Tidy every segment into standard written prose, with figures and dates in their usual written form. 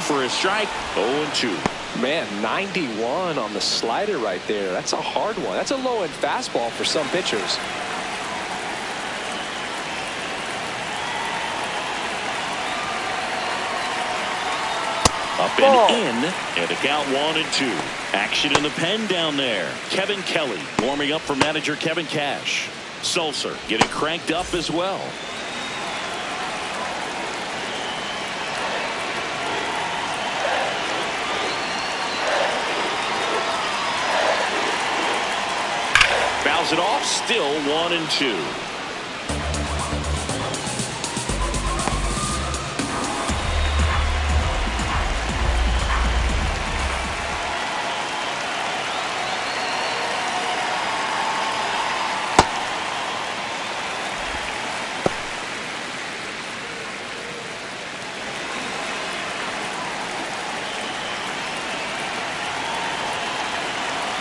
for a strike. 0-2. Man, 91 on the slider right there. That's a hard one. That's a low-end fastball for some pitchers. Up and in, and a count 1-2. Action in the pen down there. Kevin Kelly warming up for manager Kevin Cash. Sulcer getting cranked up as well. Fouls it off, still 1-2.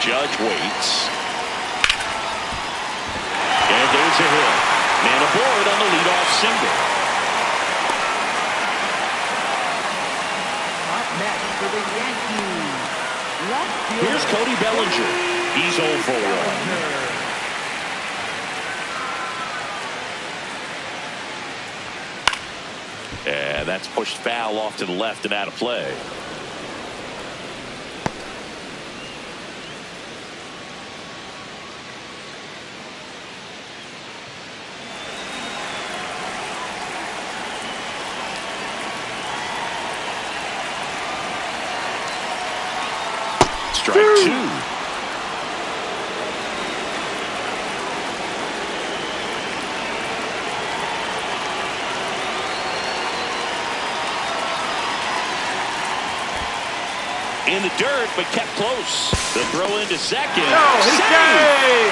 Judge waits. And there's a hit. Man aboard on the leadoff single. Up next for the Yankees, left fielder. Here's Cody Bellinger. He's 0 for 1. And that's pushed foul off to the left and out of play. Strike 2. In the dirt, but kept close. The throw into second. Save!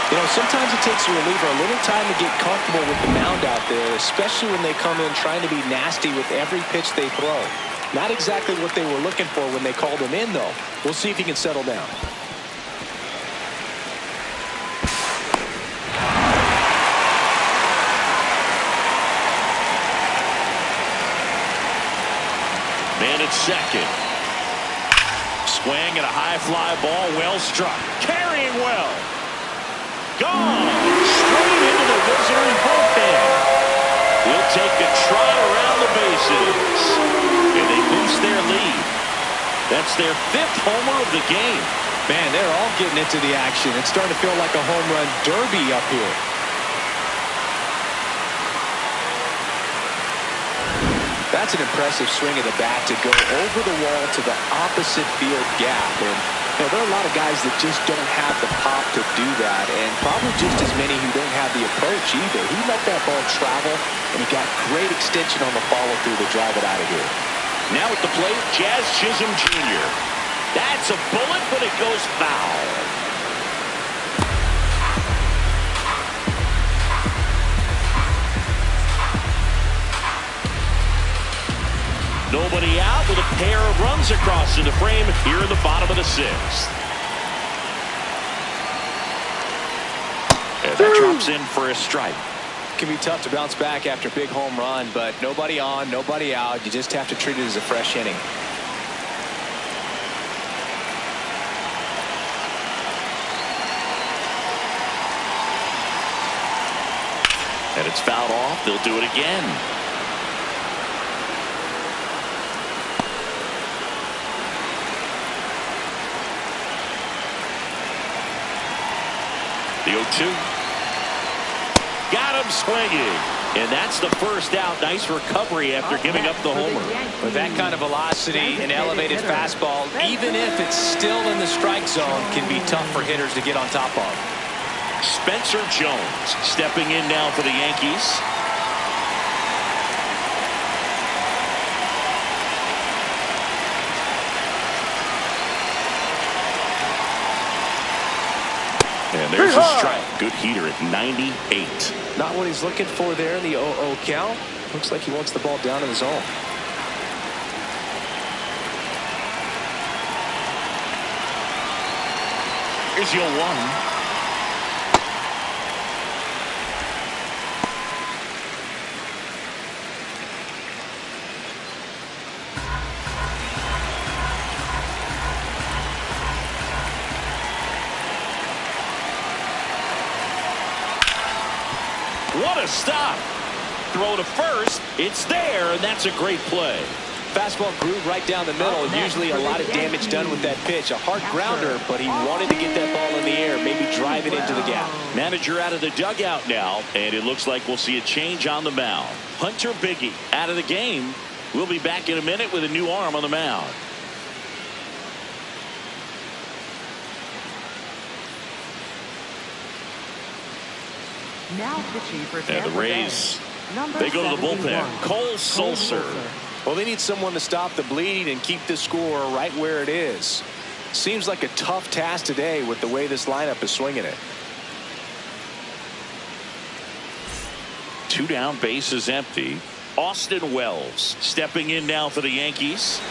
You know, sometimes it takes a reliever a little time to get comfortable with the mound out there, especially when they come in trying to be nasty with every pitch they throw. Not exactly what they were looking for when they called him in, though. We'll see if he can settle down. Man at second. Swing and a high fly ball, well struck. Carrying well. Gone. Straight into the Visitors bullpen. He'll take a trot around the bases. And they boost their lead. That's their 5th homer of the game. Man, they're all getting into the action. It's starting to feel like a home run derby up here. That's an impressive swing of the bat to go over the wall to the opposite field gap. And you know, there are a lot of guys that just don't have the pop to do that, and probably just as many who don't have the approach either. He let that ball travel, and he got great extension on the follow-through to drive it out of here. Now at the plate, Jazz Chisholm Jr. That's a bullet, but it goes foul. Nobody out with a pair of runs across in the frame here in the bottom of the 6th. And that drops in for a strike. It can be tough to bounce back after a big home run, but nobody on, nobody out. You just have to treat it as a fresh inning. And it's fouled off. They'll do it again. The 0-2. Got him swinging. And that's the first out. Nice recovery after giving up the homer. With that kind of velocity, an elevated fastball, even if it's still in the strike zone, can be tough for hitters to get on top of. Spencer Jones stepping in now for the Yankees. And there's a strike. Good heater at 98. Not what he's looking for there in the 0-0 count. Looks like he wants the ball down in the zone. Here's your 1. What a stop. Throw to first. It's there, and that's a great play. Fastball groove right down the middle. Usually a lot of damage done with that pitch. A hard grounder, but he wanted to get that ball in the air, maybe drive it into the gap. Manager out of the dugout now, and it looks like we'll see a change on the mound. Hunter Biggie out of the game. We'll be back in a minute with a new arm on the mound. Now pitching for And the Rays, they go to the bullpen. Cole Sulser. Well, they need someone to stop the bleeding and keep the score right where it is. Seems like a tough task today with the way this lineup is swinging it. 2 down, bases empty. Austin Wells stepping in now for the Yankees.